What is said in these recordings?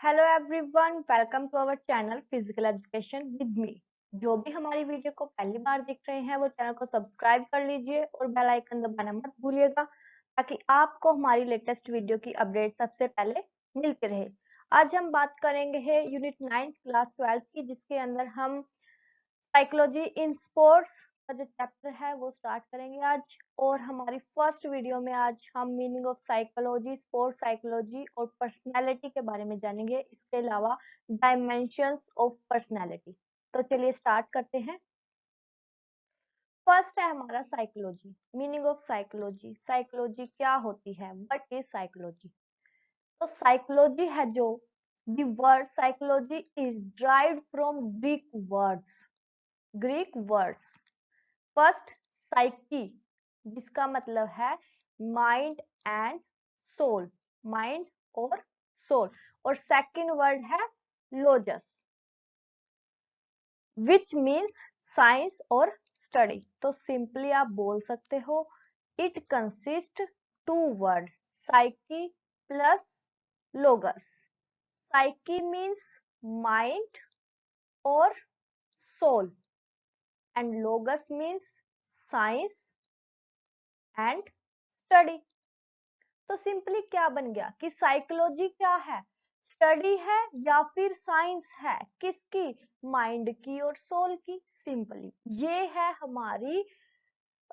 Hello everyone, welcome to our channel physical education with me. जो भी हमारी video को पहली बार देख रहे हैं वो चैनल को सब्सक्राइब कर लीजिए और बेल आइकन दबाना मत भूलिएगा ताकि आपको हमारी लेटेस्ट वीडियो की अपडेट सबसे पहले मिलती रहे। आज हम बात करेंगे है यूनिट 9 क्लास 12 की, जिसके अंदर हम साइकोलॉजी इन स्पोर्ट्स का जो चैप्टर है वो स्टार्ट करेंगे आज। और हमारी फर्स्ट वीडियो में आज हम meaning of psychology, sports psychology और पर्सनालिटी के बारे में जानेंगे। इसके अलावा डायमेंशंस ऑफ पर्सनालिटी। तो चलिए स्टार्ट करते हैं। फर्स्ट है हमारा psychology. Meaning of psychology, psychology क्या होती है, व्हाट इज साइकोलॉजी। तो साइकोलॉजी है जो the word psychology is derived from Greek words. First psyche, जिसका मतलब है माइंड एंड सोल, माइंड और सोल। और सेकंड वर्ड है लोजस, विच मीन्स साइंस और स्टडी। तो सिंपली आप बोल सकते हो it consist two word psyche plus logos. Psyche means mind और soul and logos means science and study. तो सिंपली क्या बन गया कि साइकोलॉजी क्या है, स्टडी है या फिर साइंस है, किसकी, माइंड की और सोल की। सिंपली ये है हमारी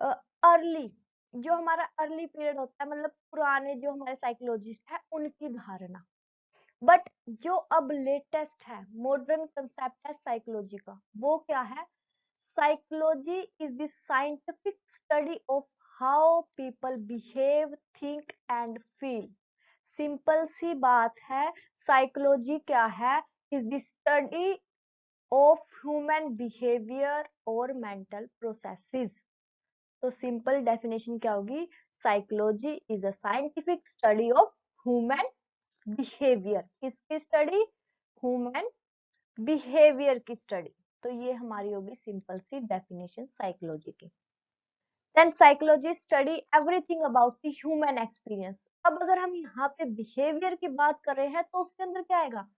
अर्ली, जो हमारा अर्ली पीरियड होता है, मतलब पुराने जो हमारे साइकोलॉजिस्ट है उनकी धारणा। बट जो अब लेटेस्ट है, मॉडर्न कंसेप्ट है साइकोलॉजी का, वो क्या है, psychology is the scientific study of how people behave, think and feel. Simple सी बात है, साइकोलॉजी क्या है, is the study of human behaviour और मेंटल प्रोसेसेस। तो सिंपल डेफिनेशन क्या होगी, psychology is a scientific study of human behaviour. किसकी स्टडी, ह्यूमन बिहेवियर की स्टडी। तो ये हमारी होगी सिंपल सी डेफिनेशन साइकोलॉजी की। Then psychology study everything about the human experience. अब अगर हम यहाँ पे बिहेवियर की बात कर रहे हैं तो उसके अंदर क्या आएगा,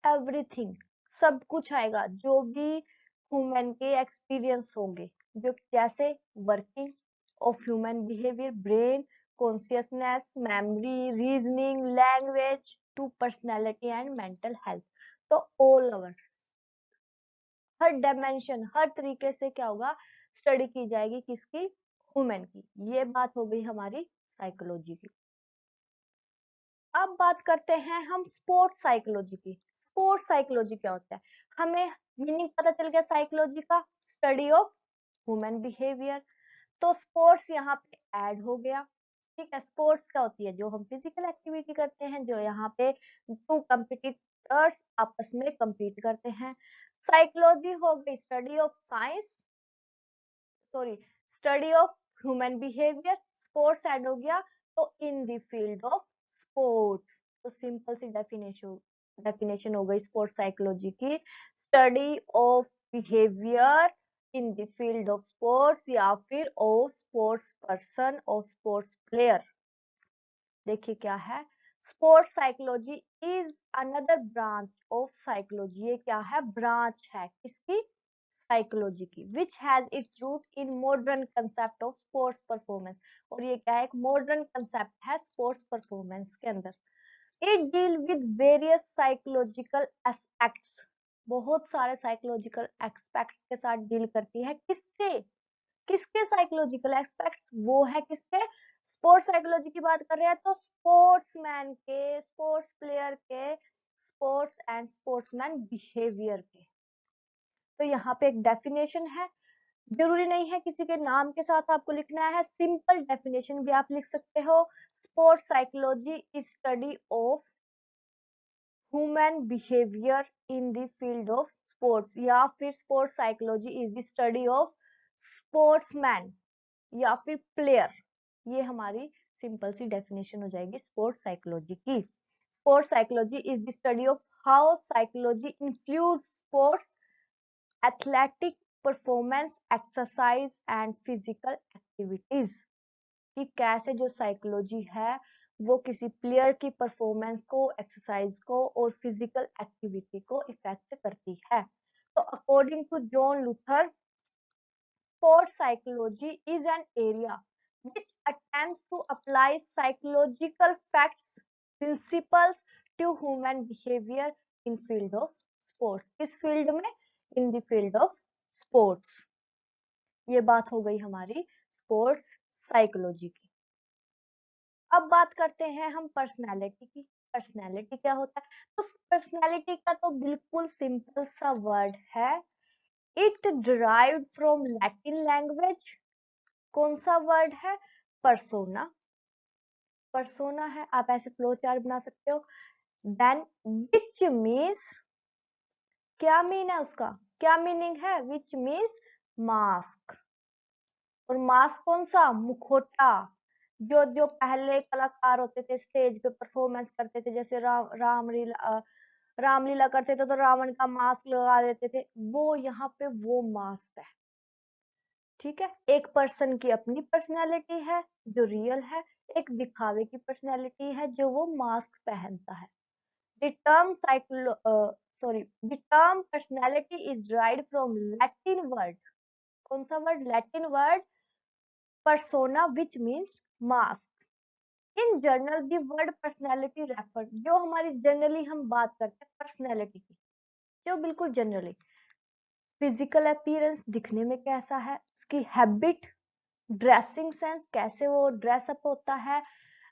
एवरीथिंग, सब कुछ आएगा जो भी ह्यूमन के एक्सपीरियंस होंगे, जो जैसे working of human behaviour, brain, consciousness, memory, reasoning, language to personality and mental health. तो ऑल ओवर हर डायमेंशन, हर तरीके से क्या होगा, स्टडी की जाएगी किसकी, ह्यूमन की। ये बात हो गई हमारी साइकोलॉजी की। अब बात करते हैं हम स्पोर्ट्स साइकोलॉजी की। स्पोर्ट्स साइकोलॉजी क्या होता है, हमें मीनिंग पता चल गया साइकोलॉजी का, स्टडी ऑफ ह्यूमन बिहेवियर। तो स्पोर्ट्स यहाँ पे ऐड हो गया। ठीक है, स्पोर्ट्स क्या होती है, जो हम फिजिकल एक्टिविटी करते हैं, जो यहाँ पे टू कंपिटिटर्स आपस में compete करते हैं। साइकोलॉजी हो गई study of science, sorry, study of human behaviour. Sports add हो गया, तो in the field of sports. तो सिंपल सी डेफिनेशन हो गई स्पोर्ट्स साइकोलॉजी की, study of behaviour in the field of sports या फिर ऑफ स्पोर्ट्स पर्सन और स्पोर्ट्स प्लेयर। देखिए क्या है, sports psychology is another branch of psychology. ये क्या है, ब्रांच है किसकी, साइकोलॉजी की, which has its root in modern concept of sports performance. और ये क्या है, एक मॉडर्न कंसेप्ट है स्पोर्ट्स परफॉर्मेंस के अंदर। It deal with various psychological aspects, बहुत सारे साइकोलॉजिकल एस्पेक्ट्स के साथ डील करती है। किसके, किसके साइकोलॉजिकल एस्पेक्ट्स, वो है किसके, स्पोर्ट्स साइकोलॉजी की बात कर रहे हैं तो स्पोर्ट्समैन के, स्पोर्ट्स प्लेयर के, स्पोर्ट्स एंड स्पोर्ट्समैन बिहेवियर के। तो यहाँ पे एक डेफिनेशन है, जरूरी नहीं है किसी के नाम के साथ आपको लिखना है, सिंपल डेफिनेशन भी आप लिख सकते हो। Sports psychology is study of human behaviour in the field of sports, या फिर sports psychology is the study of sportsman या फिर प्लेयर। ये हमारी सिंपल सी डेफिनेशन हो जाएगी स्पोर्ट्स साइकोलॉजी की। Sports psychology is the study of how psychology influence sports, athletic performance, exercise and physical activities. कि कैसे जो साइकोलॉजी है वो किसी प्लेयर की परफॉर्मेंस को, एक्सरसाइज को और फिजिकल एक्टिविटी को इफेक्ट करती है। तो according to John Luther, sports psychology is an area which attempts to apply psychological facts, principles to human behavior in field of sports. किस फील्ड में? In the field of sports. ये बात हो गई हमारी स्पोर्ट्स साइकोलॉजी की। अब बात करते हैं हम पर्सनालिटी की। पर्सनालिटी क्या होता है? तो पर्सनालिटी का तो बिल्कुल सिंपल सा वर्ड है, it derived from Latin language. कौन सा वर्ड है? पर्सोना। पर्सोना है, आप ऐसे फ्लो चार्ट बना सकते हो। देन विच मीन्स, क्या मीन है उसका, क्या मीनिंग है? Which means mask. और मास्क कौन सा? मुखौटा। जो जो पहले कलाकार होते थे स्टेज पे परफॉर्मेंस करते थे, जैसे रामलीला करते थे तो रावण का मास्क लगा देते थे, वो यहाँ पे वो मास्क है। ठीक है, एक पर्सन की अपनी पर्सनैलिटी है जो रियल है, एक दिखावे की पर्सनैलिटी है जो वो मास्क पहनता है। The term personality is derived from Latin word. कौन सा word? Latin word persona, which means mask. In general, the word personality refer, जो हमारी जनरली हम बात करते हैं पर्सनैलिटी की, जो बिल्कुल जनरली फिजिकल अपीयरेंस, दिखने में कैसा है, उसकी हैबिट, ड्रेसिंग सेंस, कैसे वो ड्रेसअप होता है,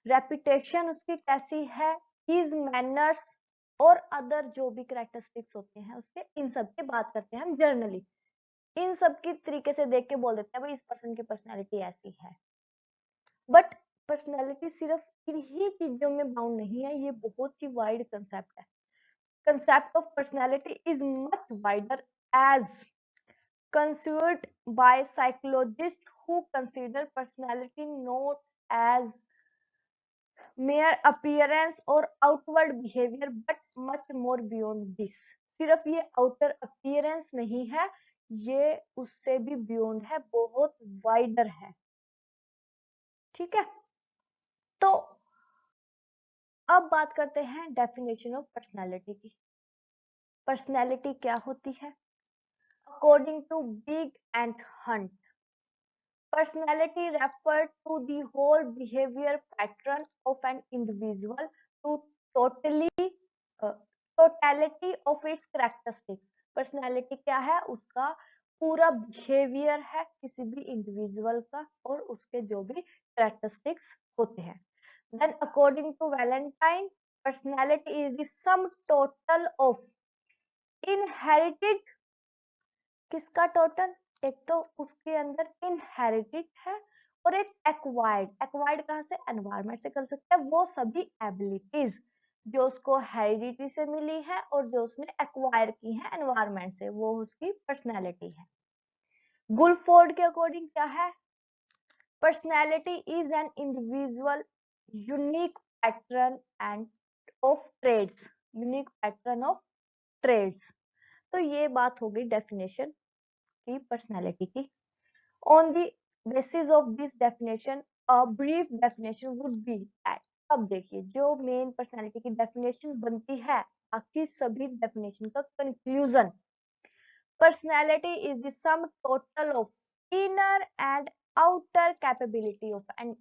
रेपुटेशन उसकी कैसी है, हिज मैनर्स और अदर जो भी कैरेक्टरिस्टिक्स होते हैं उसके, इन सब की बात करते हैं हम जनरली। इन सब की तरीके से देख के बोल देते हैं भाई इस पर्सन की पर्सनैलिटी ऐसी है। बट पर्सनैलिटी सिर्फ इन्हीं चीजों में बाउंड नहीं है, ये बहुत ही वाइड कंसेप्ट है। Concept of personality is much wider as considered by psychologists who consider personality not as mere appearance or outward behavior but much more beyond this. सिर्फ ये outer appearance नहीं है, ये उससे भी beyond है, बहुत wider है। ठीक है, तो अब बात करते हैं definition of personality की। पर्सनैलिटी क्या होती है? According to Bigge and Hunt, personality refers to the whole behavior pattern of an individual to totally totality of its characteristics. personality क्या है? उसका पूरा बिहेवियर है किसी भी इंडिविजुअल का और उसके जो भी characteristics होते हैं। Then according to Valentine, personality is the sum total of inherited, किसका टोटल? एक तो उसके अंदर इनहेरिटेड है और एक एक्वायर्ड। एक्वायर्ड कहाँ से? एनवायरमेंट से कर सकते हैं, वो सभी एबिलिटीज जो उसको हेरिडिटी से मिली है और जो उसने एक्वायर की है एनवायरमेंट से, वो उसकी पर्सनैलिटी है। गुलफोर्ड के अकॉर्डिंग क्या है? Personality is an individual unique pattern and of traits, unique pattern of traits. तो ये बात हो गई डेफिनेशन की पर्सनैलिटी की। On the basis of this definition, a brief definition would be that, अब देखिए जो मेन पर्सनालिटी की डेफिनेशन बनती है, बाकी सभी डेफिनेशन का conclusion, personality is the sum total of inner and outer capability of an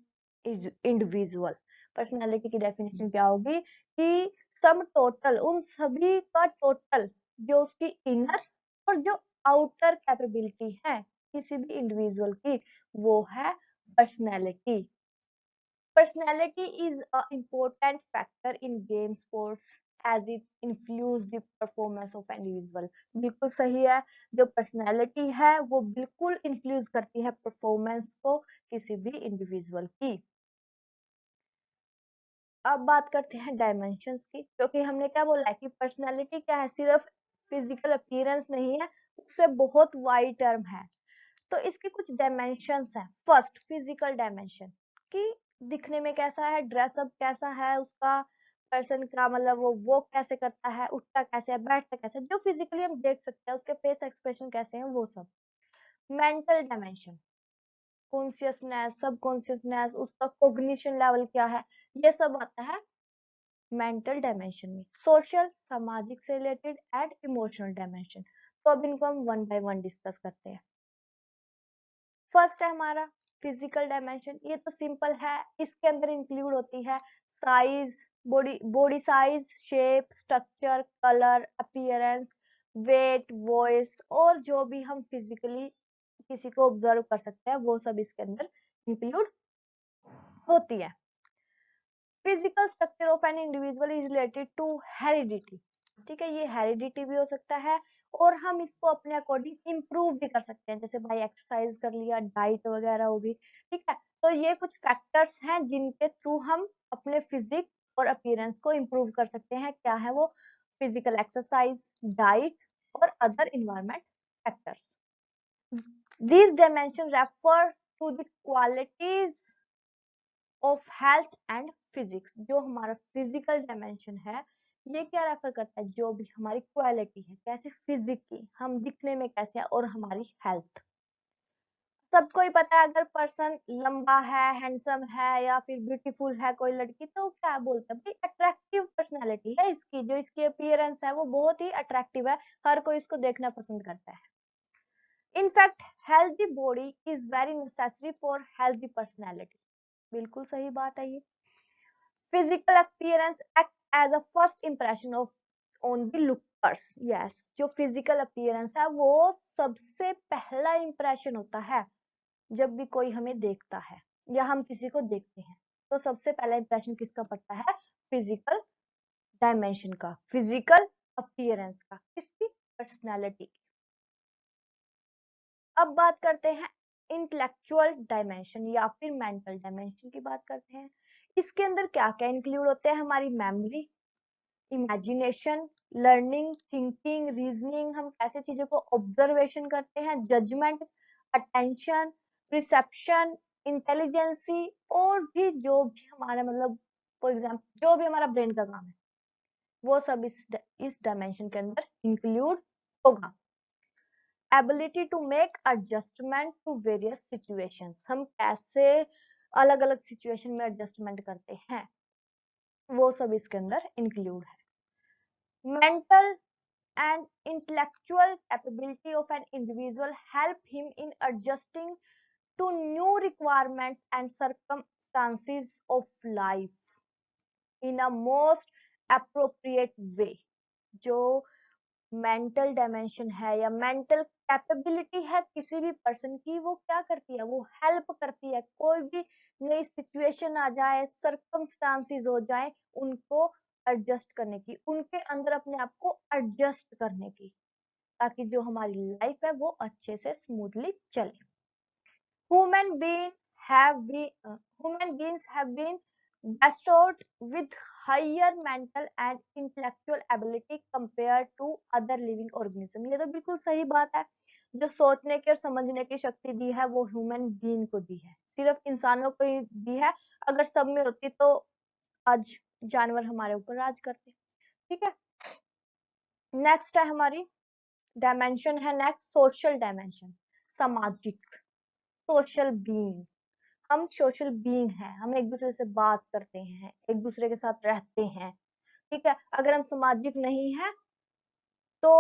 individual. Personality की डेफिनेशन क्या होगी कि सम टोटल, उन सभी का टोटल जो उसकी इनर और जो आउटर कैपेबिलिटी है किसी भी इंडिविजुअल की, वो है personality. Personality is a important factor in game sports as it influence the performance of individual. बिल्कुल सही है, जो पर्सनैलिटी है वो बिल्कुल इन्फ्लुएंस करती है परफॉर्मेंस को किसी भी इंडिविजुअल की। अब बात करते हैं डायमेंशंस की, क्योंकि हमने क्या बोला है कि पर्सनैलिटी क्या है? सिर्फ फिजिकल अपीयरेंस नहीं है, उससे बहुत वाइड टर्म है। तो इसके कुछ डायमेंशंस हैं। फर्स्ट, फिजिकल डायमेंशन, कि दिखने में कैसा है, ड्रेसअप कैसा है उसका, पर्सन का मतलब वो कैसे करता है, उठता कैसे है, बैठता कैसे है, जो फिजिकली हम देख सकते हैं, उसके फेस एक्सप्रेशन कैसे हैं, वो सब। मेंटल डायमेंशन, कॉन्शियसनेस, सबकॉन्शियसनेस, उसका कॉग्निशन लेवल क्या है, ये सब आता है मेंटल डायमेंशन में। सोशल, सामाजिक से रिलेटेड, एंड इमोशनल डायमेंशन। तो अब इनको हम वन बाय वन डिस्कस करते हैं। फर्स्ट है हमारा फिजिकल डायमेंशन। ये तो सिंपल है, इसके अंदर इंक्लूड होती है size, body size, shape, structure, colour, appearance, weight, voice, और जो भी हम फिजिकली किसी को ऑब्जर्व कर सकते हैं वो सब इसके अंदर इंक्लूड होती है। Physical structure of an individual is related to heredity. ठीक है, ये हेरिडिटी भी हो सकता है और हम इसको अपने अकॉर्डिंग इम्प्रूव भी कर सकते हैं, जैसे भाई एक्सरसाइज कर लिया, डाइट वगैरह होगी। ठीक है, तो ये कुछ फैक्टर्स हैं जिनके थ्रू हम अपने फिजिक और अपीयरेंस को इम्प्रूव कर सकते हैं। क्या है वो? फिजिकल एक्सरसाइज, डाइट और other environment factors. These dimensions refer to the qualities of health and physics. जो हमारा फिजिकल डायमेंशन है ये क्या रेफर करता है? जो भी हमारी क्वालिटी है, कैसे फिजिकली हम दिखने में कैसे हैं, और हमारी हेल्थ। सबको ही पता है अगर पर्सन लंबा है, हैंडसम है या फिर ब्यूटीफुल है कोई लड़की, तो क्या बोलते हैं भाई? अट्रैक्टिव पर्सनैलिटी है इसकी, जो इसकी अपीयरेंस है वो बहुत ही अट्रैक्टिव है, हर कोई इसको देखना पसंद करता है। In fact healthy body is very necessary for healthy personality. बिल्कुल सही बात है ये। Physical appearance act as a first impression of on the lookers. Yes, जो physical appearance है वो सबसे पहला impression होता है जब भी कोई हमें देखता है या हम किसी को देखते हैं, तो सबसे पहला impression किसका पड़ता है? Physical dimension का, physical appearance का, किसकी? Personality की। अब बात करते हैं इंटेलेक्चुअल डायमेंशन या फिर मेंटल डायमेंशन की बात करते हैं। इसके अंदर क्या क्या इंक्लूड होते हैं? हमारी memory, imagination, learning, thinking, reasoning, हम कैसे चीजों को ऑब्जर्वेशन करते हैं, जजमेंट, अटेंशन, रिसेप्शन, इंटेलिजेंसी, और भी जो भी हमारा मतलब फॉर एग्जाम्पल जो भी हमारा ब्रेन का काम है वो सब इस डायमेंशन के अंदर इंक्लूड होगा। Ability to make adjustment to various situations, हम कैसे अलग अलग सिचुएशन में एडजस्टमेंट करते हैं वो सब इसके अंदर इंक्लूड है। Mental and intellectual capability of an individual help him in adjusting to new requirements and circumstances of life in a most appropriate way। जो मेंटल डायमेंशन है या मेंटल कैपेबिलिटी है किसी भी पर्सन की, वो क्या करती है? वो हेल्प करती है कोई भी नई सिचुएशन आ जाए, सर्कमस्टांसेस हो जाए, उनको एडजस्ट करने की, उनके अंदर अपने आप को एडजस्ट करने की, ताकि जो हमारी लाइफ है वो अच्छे से स्मूथली चले। Human being human beings have been bestowed with higher mental and intellectual ability compared to other living organism। ये तो बिल्कुल सही बात है, जो सोचने की और समझने की शक्ति दी है वो ह्यूमन बीइंग को दी है, सिर्फ इंसानों को ही दी है। अगर सब में होती तो आज जानवर हमारे ऊपर राज करते। ठीक है, नेक्स्ट है हमारी डायमेंशन है नेक्स्ट सोशल डायमेंशन, सामाजिक, सोशल बीइंग। हम सोशल बीइंग हैं, हम एक दूसरे से बात करते हैं, एक दूसरे के साथ रहते हैं। ठीक है, अगर हम सामाजिक नहीं है तो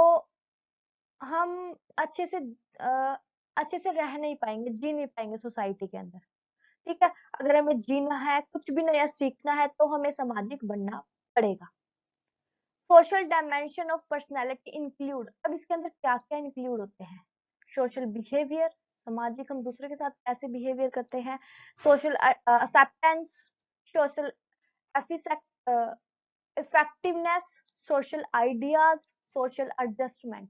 हम अच्छे से अच्छे से रह नहीं पाएंगे, जी नहीं पाएंगे सोसाइटी के अंदर। ठीक है, अगर हमें जीना है, कुछ भी नया सीखना है, तो हमें सामाजिक बनना पड़ेगा। Social dimension of personality include, अब इसके अंदर क्या क्या इंक्लूड होते हैं? सोशल बिहेवियर, सामाजिक, हम दूसरे के साथ कैसे बिहेवियर करते हैं। Social acceptance, social effectiveness, social ideas, social adjustment.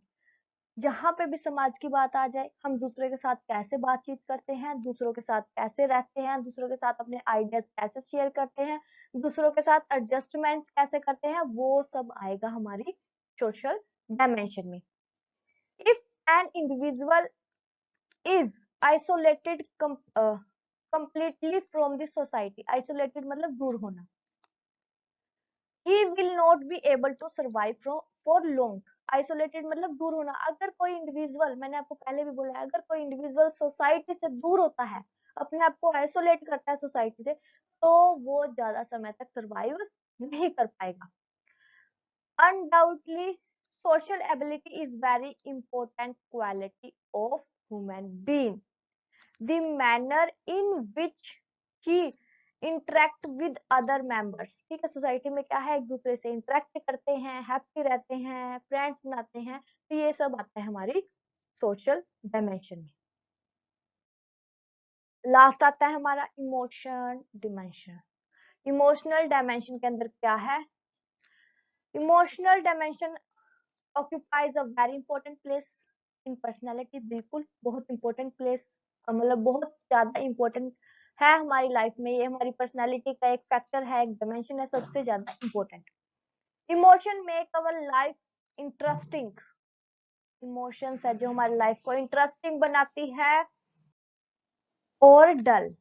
जहां पे भी समाज की बात आ जाए, हम दूसरे के साथ कैसे बातचीत करते हैं, दूसरों के साथ कैसे रहते हैं, दूसरों के साथ अपने आइडियाज कैसे शेयर करते हैं, दूसरों के साथ एडजस्टमेंट कैसे करते हैं, वो सब आएगा हमारी सोशल डायमेंशन में। If N individual is isolated completely from the society, isolated मतलब दूर होना, he will not be able to survive for long। Isolated मतलब दूर होना। अगर कोई इंडिविजुअल, मैंने आपको पहले भी बोला है, अगर कोई इंडिविजुअल सोसाइटी से दूर होता है अपने आप को आइसोलेट करता है सोसाइटी से, तो वो ज्यादा समय तक सरवाइव नहीं कर पाएगा। Undoubtedly, social ability is very important quality of human being. The manner in which he interact with other members, ठीक है, सोसाइटी में क्या है, एक दूसरे से इंटरेक्ट करते हैं, हैप्पी रहते हैं, फ्रेंड्स बनाते हैं, तो ये सब आता है हमारी सोशल डायमेंशन में। लास्ट आता है हमारा इमोशन डिमेंशन। इमोशनल डायमेंशन के अंदर क्या है, emotional dimension occupies a very important place in personality। बिल्कुल बहुत इंपॉर्टेंट प्लेस, मतलब बहुत ज्यादा इंपॉर्टेंट है हमारी लाइफ में, ये हमारी पर्सनालिटी का एक फैक्टर है, एक डायमेंशन है सबसे ज्यादा important. Emotion make our life interesting. Emotions है जो हमारी लाइफ को इंटरेस्टिंग बनाती है और dull.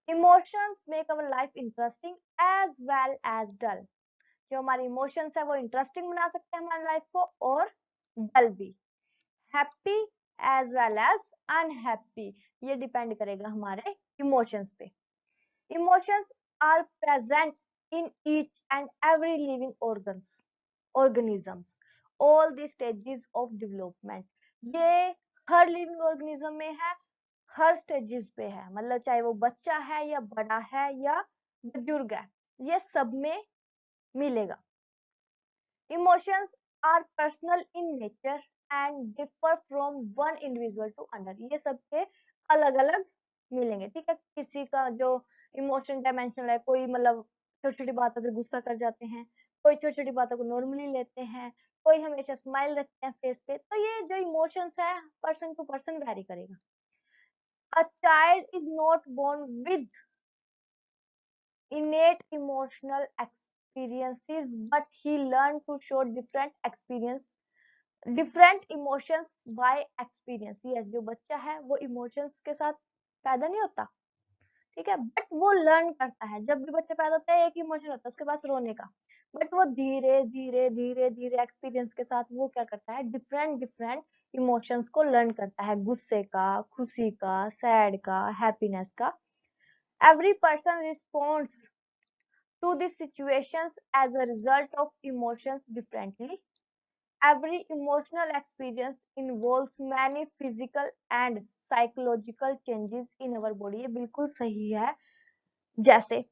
Emotions make our life interesting as well as dull. जो हमारे इमोशंस है वो इंटरेस्टिंग बना सकते हैं हमारी लाइफ को और डल भी। Happy as well as unhappy, ये डिपेंड करेगा हमारे इमोशंस पे। Emotions are present in each and every living organisms all the stages of development. ये हर लिविंग ऑर्गेनिज्म में है, हर स्टेजेस पे है, मतलब चाहे वो बच्चा है या बड़ा है या बुजुर्ग है, ये सब में मिलेगा। Emotions are personal in nature and differ from one individual to another। ये सबके अलग अलग मिलेंगे, ठीक है। किसी का जो इमोशन डायमेंशन है, कोई मतलब छोटी छोटी बातों पे गुस्सा कर जाते हैं, कोई छोटी छोटी बातों को नॉर्मली लेते हैं, कोई हमेशा स्माइल रखते हैं फेस पे, तो ये जो इमोशंस है पर्सन टू पर्सन वैरी करेगा। A child is not born with innate emotional experiences, but he learn to show different emotions by experience। yes, जो बच्चा है वो इमोशंस के साथ पैदा नहीं होता, ठीक है, बट वो लर्न करता है। जब भी बच्चा पैदा होता है एक इमोशन होता है उसके पास, रोने का, बट वो धीरे धीरे धीरे धीरे एक्सपीरियंस के साथ वो क्या करता है, डिफरेंट डिफरेंट इमोशंस को लर्न करता है, गुस्से का, खुशी का, सैड का, हैप्पीनेस का। Every person responds to the situations as a result of emotions differently। Every emotional experience involves many physical and psychological changes in our body। ये बिल्कुल सही है। जैसे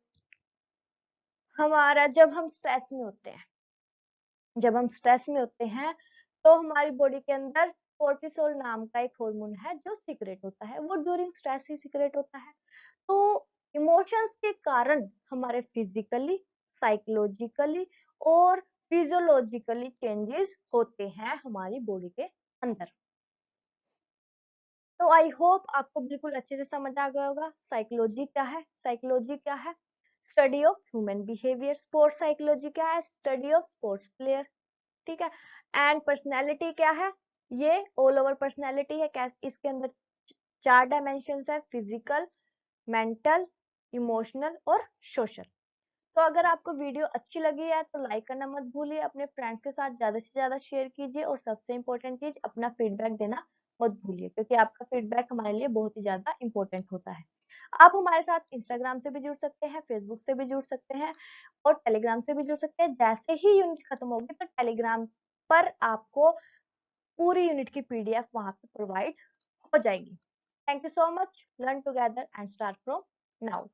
हमारा जब हम स्ट्रेस में होते हैं, जब हम स्ट्रेस में होते हैं तो हमारी बॉडी के अंदर कोर्टिसोल नाम का एक हार्मोन है जो सीक्रेट होता है, वो ड्यूरिंग स्ट्रेस ही सीक्रेट होता है। तो इमोशंस के कारण हमारे फिजिकली, साइकोलॉजिकली और फिजियोलॉजिकली चेंजेस होते हैं हमारी बॉडी के अंदर। तो आई होप आपको बिल्कुल अच्छे से समझ आ गया होगा साइकोलॉजी क्या है। साइकोलॉजी क्या है, study of human behaviour. Sports psychology क्या है, स्टडी ऑफ स्पोर्ट्स प्लेयर, ठीक है। एंड पर्सनैलिटी क्या है, ये ऑल ओवर पर्सनैलिटी है। इसके अंदर 4 डायमेंशंस है, फिजिकल, मेंटल, इमोशनल और सोशल। तो अगर आपको वीडियो अच्छी लगी है तो लाइक करना मत भूलिए, अपने फ्रेंड्स के साथ ज्यादा से ज्यादा शेयर कीजिए और सबसे इम्पोर्टेंट चीज अपना फीडबैक देना मत भूलिए, क्योंकि आपका फीडबैक हमारे लिए बहुत ही ज्यादा इंपॉर्टेंट होता है। आप हमारे साथ इंस्टाग्राम से भी जुड़ सकते हैं, फेसबुक से भी जुड़ सकते हैं और टेलीग्राम से भी जुड़ सकते हैं। जैसे ही यूनिट खत्म होगी तो टेलीग्राम पर आपको पूरी यूनिट की पीडीएफ वहां पर प्रोवाइड हो जाएगी। Thank you so much. Learn together and start from now.